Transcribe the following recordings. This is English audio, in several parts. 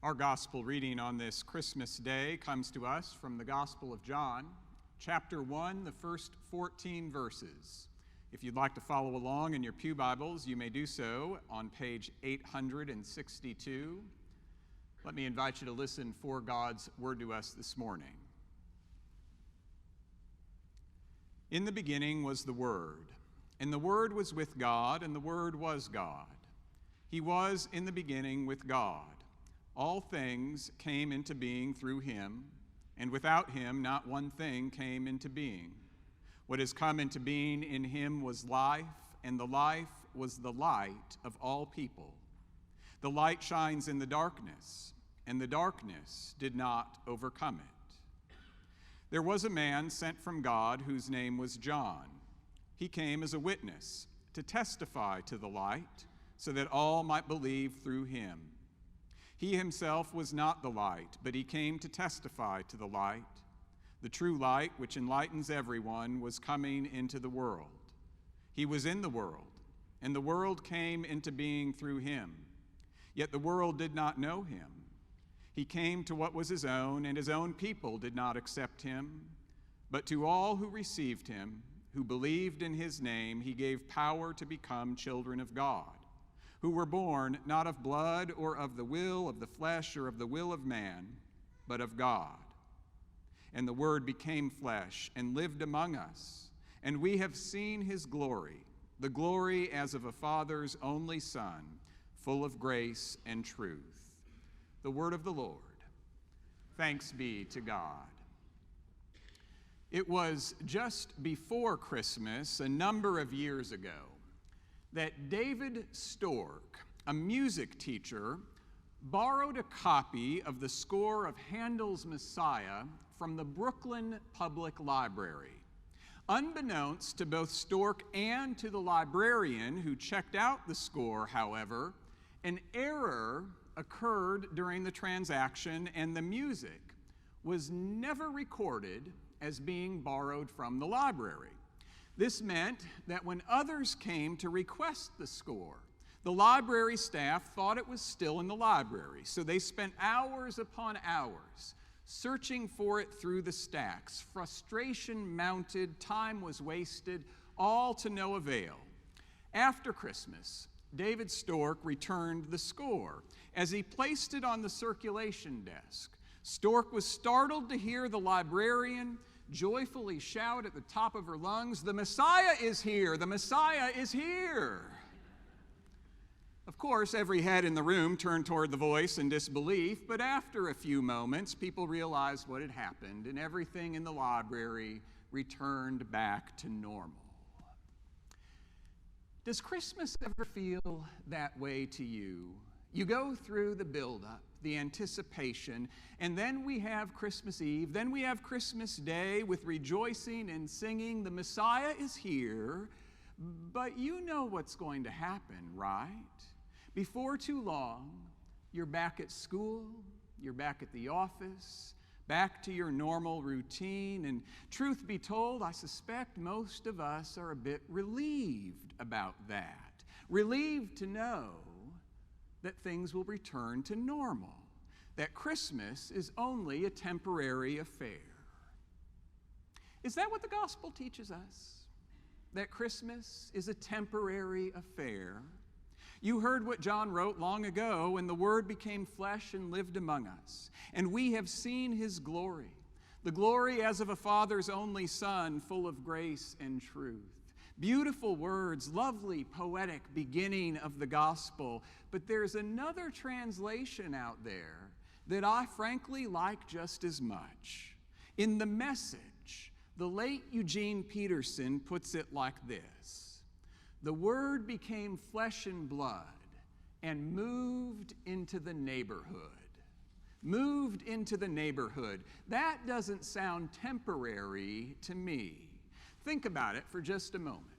Our gospel reading on this Christmas day comes to us from the Gospel of John, chapter 1, the first 14 verses. If you'd like to follow along in your pew Bibles, you may do so on page 862. Let me invite you to listen for God's word to us this morning. In the beginning was the Word, and the Word was with God, and the Word was God. He was in the beginning with God. All things came into being through him, and without him not one thing came into being. What has come into being in him was life, and the life was the light of all people. The light shines in the darkness, and the darkness did not overcome it. There was a man sent from God whose name was John. He came as a witness to testify to the light, so that all might believe through him. He himself was not the light, but he came to testify to the light. The true light, which enlightens everyone, was coming into the world. He was in the world, and the world came into being through him. Yet the world did not know him. He came to what was his own, and his own people did not accept him. But to all who received him, who believed in his name, he gave power to become children of God, who were born not of blood or of the will of the flesh or of the will of man, but of God. And the Word became flesh and lived among us, and we have seen his glory, the glory as of a Father's only Son, full of grace and truth. The word of the Lord. Thanks be to God. It was just before Christmas, a number of years ago, that David Stork, a music teacher, borrowed a copy of the score of Handel's Messiah from the Brooklyn Public Library. Unbeknownst to both Stork and to the librarian who checked out the score, however, an error occurred during the transaction, and the music was never recorded as being borrowed from the library. This meant that when others came to request the score, the library staff thought it was still in the library, so they spent hours upon hours searching for it through the stacks. Frustration mounted, time was wasted, all to no avail. After Christmas, David Stork returned the score. As he placed it on the circulation desk, Stork was startled to hear the librarian joyfully shout at the top of her lungs, "The Messiah is here! The Messiah is here!" Of course, every head in the room turned toward the voice in disbelief, but after a few moments, people realized what had happened, and everything in the library returned back to normal. Does Christmas ever feel that way to you? You go through the buildup, the anticipation, and then we have Christmas Eve, then we have Christmas Day with rejoicing and singing, "The Messiah is here," but you know what's going to happen, right? Before too long, you're back at school, you're back at the office, back to your normal routine, and truth be told, I suspect most of us are a bit relieved about that. Relieved to know that things will return to normal, that Christmas is only a temporary affair. Is that what the gospel teaches us? That Christmas is a temporary affair? You heard what John wrote long ago, "And the Word became flesh and lived among us, and we have seen his glory, the glory as of a Father's only Son, full of grace and truth." Beautiful words, lovely, poetic beginning of the gospel. But there's another translation out there that I frankly like just as much. In The Message, the late Eugene Peterson puts it like this: "The Word became flesh and blood and moved into the neighborhood." Moved into the neighborhood. That doesn't sound temporary to me. Think about it for just a moment.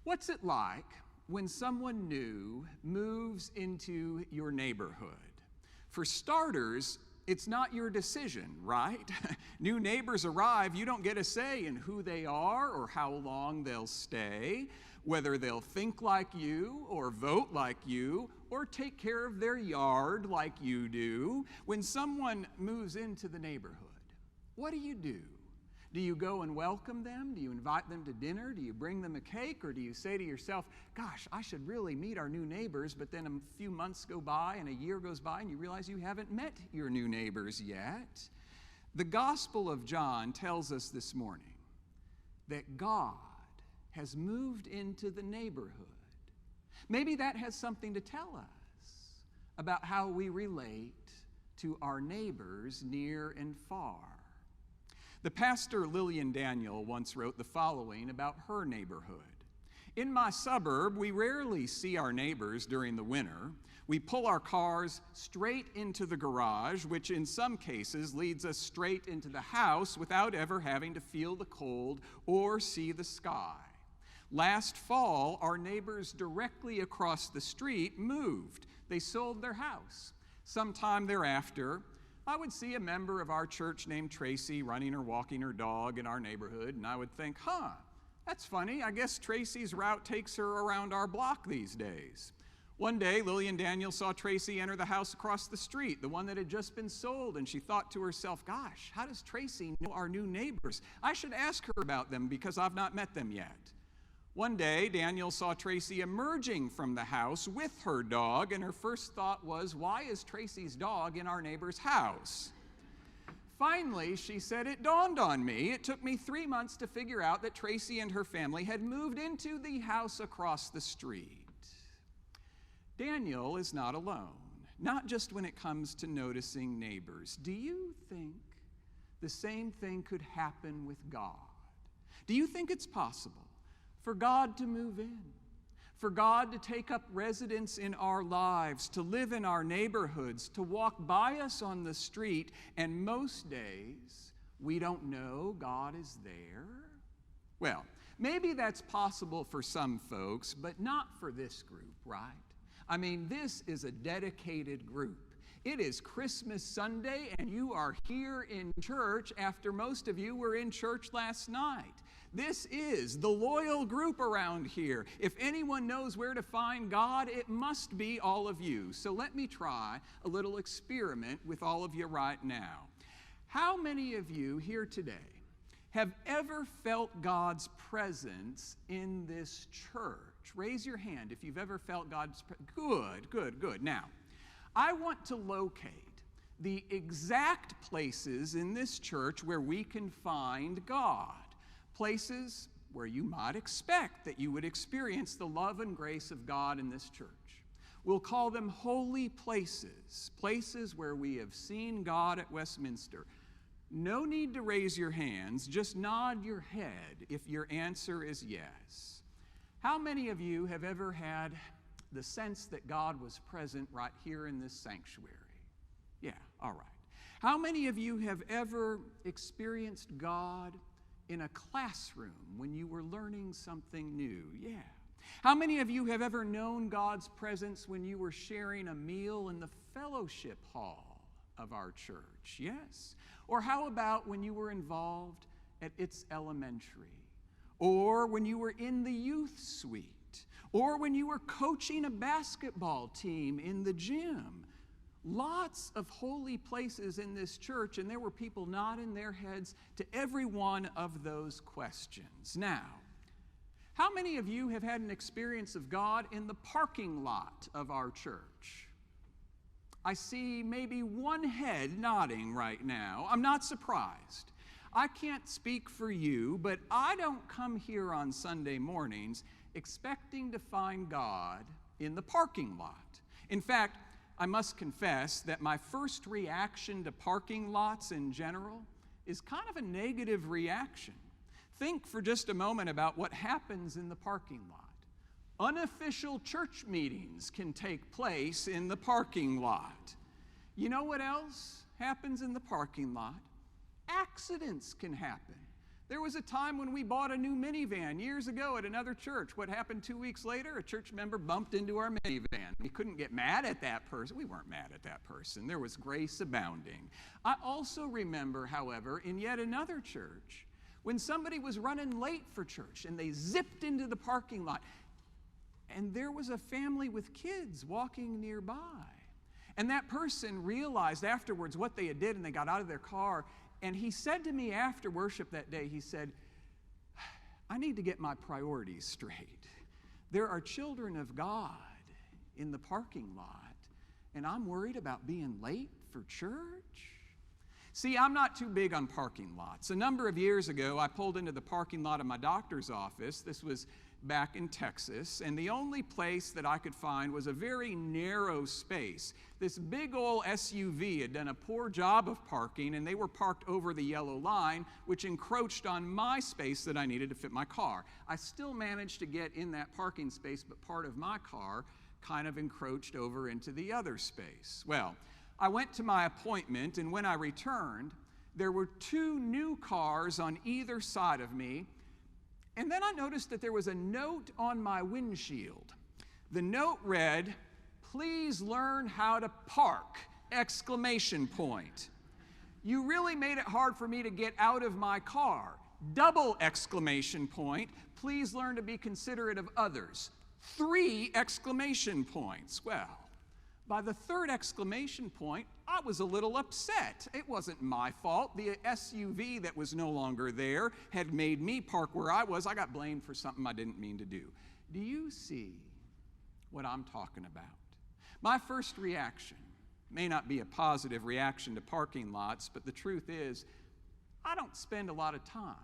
What's it like when someone new moves into your neighborhood? For starters, it's not your decision, right? New neighbors arrive, you don't get a say in who they are or how long they'll stay, whether they'll think like you or vote like you or take care of their yard like you do. When someone moves into the neighborhood, what do? Do you go and welcome them? Do you invite them to dinner? Do you bring them a cake? Or do you say to yourself, gosh, I should really meet our new neighbors, but then a few months go by and a year goes by and you realize you haven't met your new neighbors yet? The Gospel of John tells us this morning that God has moved into the neighborhood. Maybe that has something to tell us about how we relate to our neighbors near and far. The pastor Lillian Daniel once wrote the following about her neighborhood. In my suburb, we rarely see our neighbors during the winter. We pull our cars straight into the garage, which in some cases leads us straight into the house without ever having to feel the cold or see the sky. Last fall, our neighbors directly across the street moved. They sold their house. Sometime thereafter, I would see a member of our church named Tracy running or walking her dog in our neighborhood, and I would think, that's funny. I guess Tracy's route takes her around our block these days. One day, Lillian Daniel saw Tracy enter the house across the street, the one that had just been sold, and she thought to herself, gosh, how does Tracy know our new neighbors? I should ask her about them because I've not met them yet. One day, Daniel saw Tracy emerging from the house with her dog, and her first thought was, why is Tracy's dog in our neighbor's house? Finally, she said, it dawned on me. It took me 3 months to figure out that Tracy and her family had moved into the house across the street. Daniel is not alone, not just when it comes to noticing neighbors. Do you think the same thing could happen with God? Do you think it's possible for God to move in, for God to take up residence in our lives, to live in our neighborhoods, to walk by us on the street, and most days we don't know God is there? Well, maybe that's possible for some folks, but not for this group, right? I mean, this is a dedicated group. It is Christmas Sunday, and you are here in church after most of you were in church last night. This is the loyal group around here. If anyone knows where to find God, it must be all of you. So let me try a little experiment with all of you right now. How many of you here today have ever felt God's presence in this church? Raise your hand if you've ever felt God's presence. Good. Now, I want to locate the exact places in this church where we can find God. Places where you might expect that you would experience the love and grace of God in this church. We'll call them holy places, places where we have seen God at Westminster. No need to raise your hands, just nod your head if your answer is yes. How many of you have ever had the sense that God was present right here in this sanctuary? Yeah, all right. How many of you have ever experienced God in a classroom when you were learning something new? Yeah. How many of you have ever known God's presence when you were sharing a meal in the fellowship hall of our church? Yes. Or how about when you were involved at It's Elementary? Or when you were in the youth suite? Or when you were coaching a basketball team in the gym? Lots of holy places in this church, and there were people nodding their heads to every one of those questions. Now, how many of you have had an experience of God in the parking lot of our church? I see maybe one head nodding right now. I'm not surprised. I can't speak for you, but I don't come here on Sunday mornings expecting to find God in the parking lot. In fact, I must confess that my first reaction to parking lots in general is kind of a negative reaction. Think for just a moment about what happens in the parking lot. Unofficial church meetings can take place in the parking lot. You know what else happens in the parking lot? Accidents can happen. There was a time when we bought a new minivan years ago at another church. What happened 2 weeks later? A church member bumped into our minivan. We couldn't get mad at that person. We weren't mad at that person. There was grace abounding. I also remember, however, in yet another church, when somebody was running late for church and they zipped into the parking lot. and there was a family with kids walking nearby. And that person realized afterwards what they had did, and they got out of their car, and he said to me after worship that day, he said, I need to get my priorities straight. There are children of God in the parking lot, and I'm worried about being late for church. See, I'm not too big on parking lots. A number of years ago, I pulled into the parking lot of my doctor's office. This was back in Texas, and the only place that I could find was a very narrow space. This big old SUV had done a poor job of parking, and they were parked over the yellow line, which encroached on my space that I needed to fit my car. I still managed to get in that parking space, but part of my car kind of encroached over into the other space. Well, I went to my appointment, and when I returned, there were 2 new cars on either side of me. And then I noticed that there was a note on my windshield. The note read, "Please learn how to park!" Exclamation point. You really made it hard for me to get out of my car. Double exclamation point. Please learn to be considerate of others. 3 exclamation points. Well, by the 3rd exclamation point, I was a little upset. It wasn't my fault. The SUV that was no longer there had made me park where I was. I got blamed for something I didn't mean to do. Do you see what I'm talking about? My first reaction may not be a positive reaction to parking lots, but the truth is, I don't spend a lot of time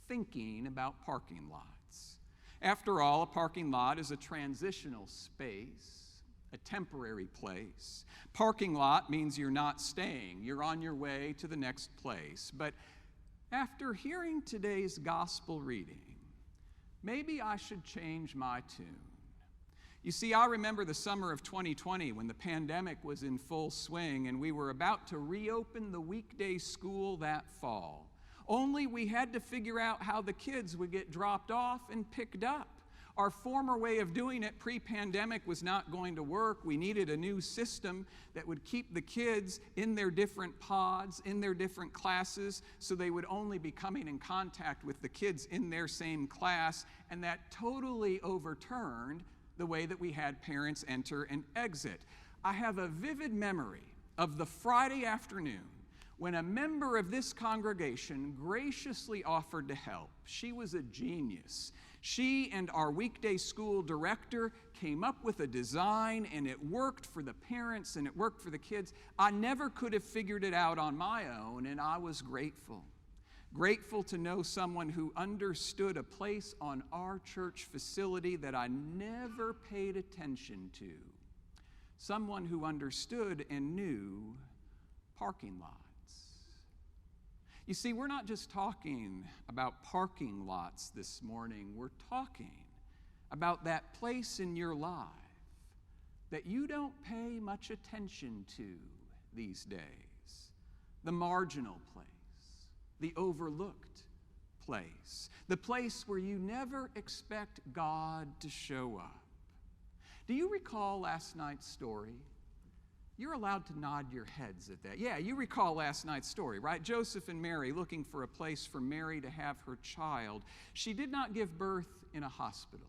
thinking about parking lots. After all, a parking lot is a transitional space, a temporary place. Parking lot means you're not staying. You're on your way to the next place. But after hearing today's gospel reading, maybe I should change my tune. You see, I remember the summer of 2020 when the pandemic was in full swing and we were about to reopen the weekday school that fall. Only we had to figure out how the kids would get dropped off and picked up. Our former way of doing it pre-pandemic was not going to work. We needed a new system that would keep the kids in their different pods, in their different classes, so they would only be coming in contact with the kids in their same class, and that totally overturned the way that we had parents enter and exit. I have a vivid memory of the Friday afternoon when a member of this congregation graciously offered to help. She was a genius. She and our weekday school director came up with a design, and it worked for the parents and it worked for the kids. I never could have figured it out on my own, and I was grateful. Grateful to know someone who understood a place on our church facility that I never paid attention to. Someone who understood and knew parking lots. You see, we're not just talking about parking lots this morning. We're talking about that place in your life that you don't pay much attention to these days. The marginal place, the overlooked place, the place where you never expect God to show up. Do you recall last night's story? You're allowed to nod your heads at that. Yeah, you recall last night's story, right? Joseph and Mary looking for a place for Mary to have her child. She did not give birth in a hospital.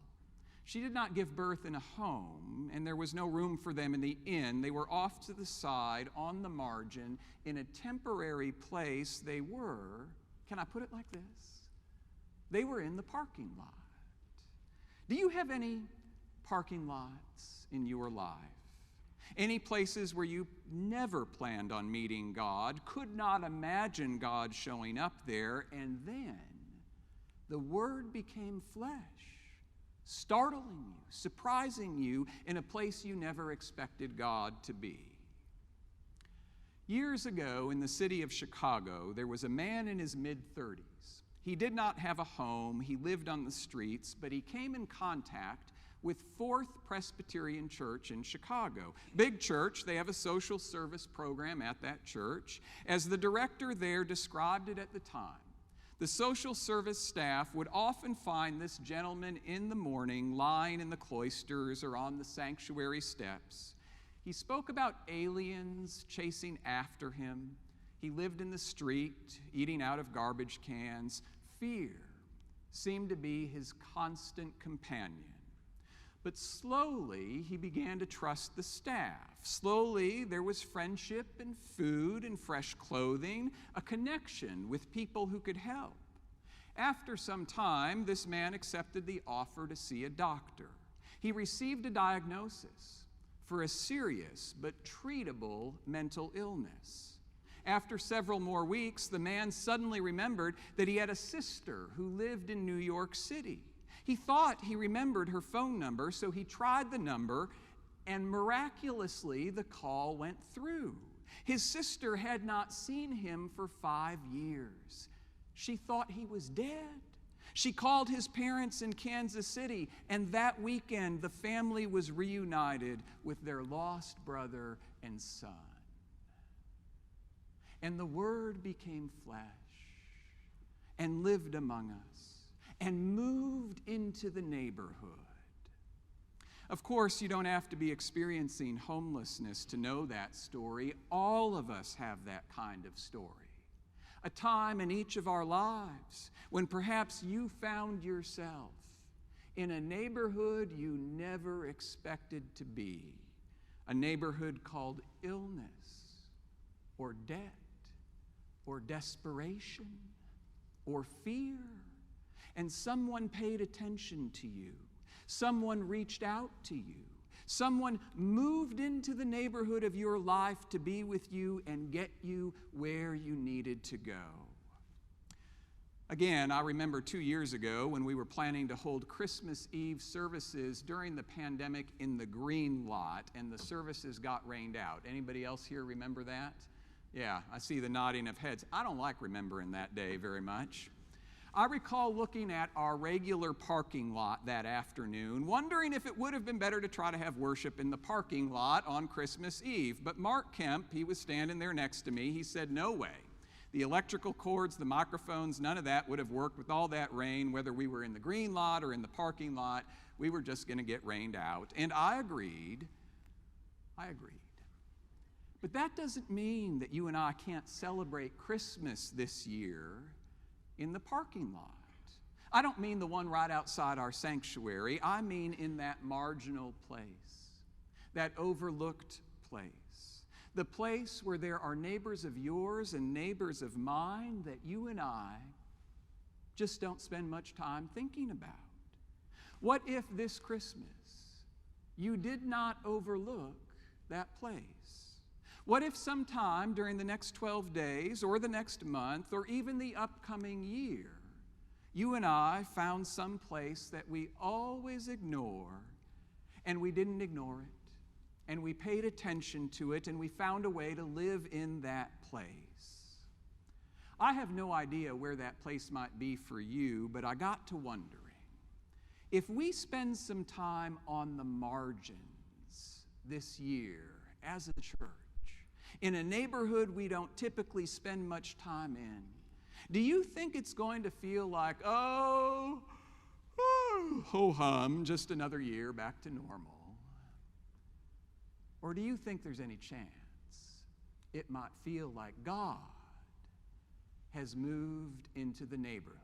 She did not give birth in a home, and there was no room for them in the inn. They were off to the side, on the margin, in a temporary place. They were, can I put it like this? They were in the parking lot. Do you have any parking lots in your life? Any places where you never planned on meeting God, could not imagine God showing up there, and then the Word became flesh, startling you, surprising you in a place you never expected God to be. Years ago in the city of Chicago, there was a man in his mid-30s. He did not have a home, he lived on the streets, but he came in contact with Fourth Presbyterian Church in Chicago. Big church, they have a social service program at that church. As the director there described it at the time, the social service staff would often find this gentleman in the morning lying in the cloisters or on the sanctuary steps. He spoke about aliens chasing after him. He lived in the street, eating out of garbage cans. Fear seemed to be his constant companion. But slowly, he began to trust the staff. Slowly, there was friendship and food and fresh clothing, a connection with people who could help. After some time, this man accepted the offer to see a doctor. He received a diagnosis for a serious but treatable mental illness. After several more weeks, the man suddenly remembered that he had a sister who lived in New York City. He thought he remembered her phone number, so he tried the number, and miraculously the call went through. His sister had not seen him for 5 years. She thought he was dead. She called his parents in Kansas City, and that weekend the family was reunited with their lost brother and son. And the Word became flesh and lived among us and moved into the neighborhood. Of course, you don't have to be experiencing homelessness to know that story. All of us have that kind of story. A time in each of our lives when perhaps you found yourself in a neighborhood you never expected to be, a neighborhood called illness or debt or desperation or fear. And someone paid attention to you. Someone reached out to you. Someone moved into the neighborhood of your life to be with you and get you where you needed to go. Again, I remember 2 years ago when we were planning to hold Christmas Eve services during the pandemic in the green lot, and the services got rained out. Anybody else here remember that? Yeah, I see the nodding of heads. I don't like remembering that day very much. I recall looking at our regular parking lot that afternoon, wondering if it would have been better to try to have worship in the parking lot on Christmas Eve. But Mark Kemp, he was standing there next to me, he said, "No way. The electrical cords, the microphones, none of that would have worked with all that rain, whether we were in the green lot or in the parking lot. We were just going to get rained out." And I agreed. But that doesn't mean that you and I can't celebrate Christmas this year in the parking lot. I don't mean the one right outside our sanctuary. I mean in that marginal place, that overlooked place, the place where there are neighbors of yours and neighbors of mine that you and I just don't spend much time thinking about. What if this Christmas you did not overlook that place? What if sometime during the next 12 days or the next month or even the upcoming year, you and I found some place that we always ignore, and we didn't ignore it, and we paid attention to it, and we found a way to live in that place? I have no idea where that place might be for you, but I got to wondering, if we spend some time on the margins this year as a church, in a neighborhood we don't typically spend much time in, do you think it's going to feel like, ho hum, just another year back to normal? Or do you think there's any chance it might feel like God has moved into the neighborhood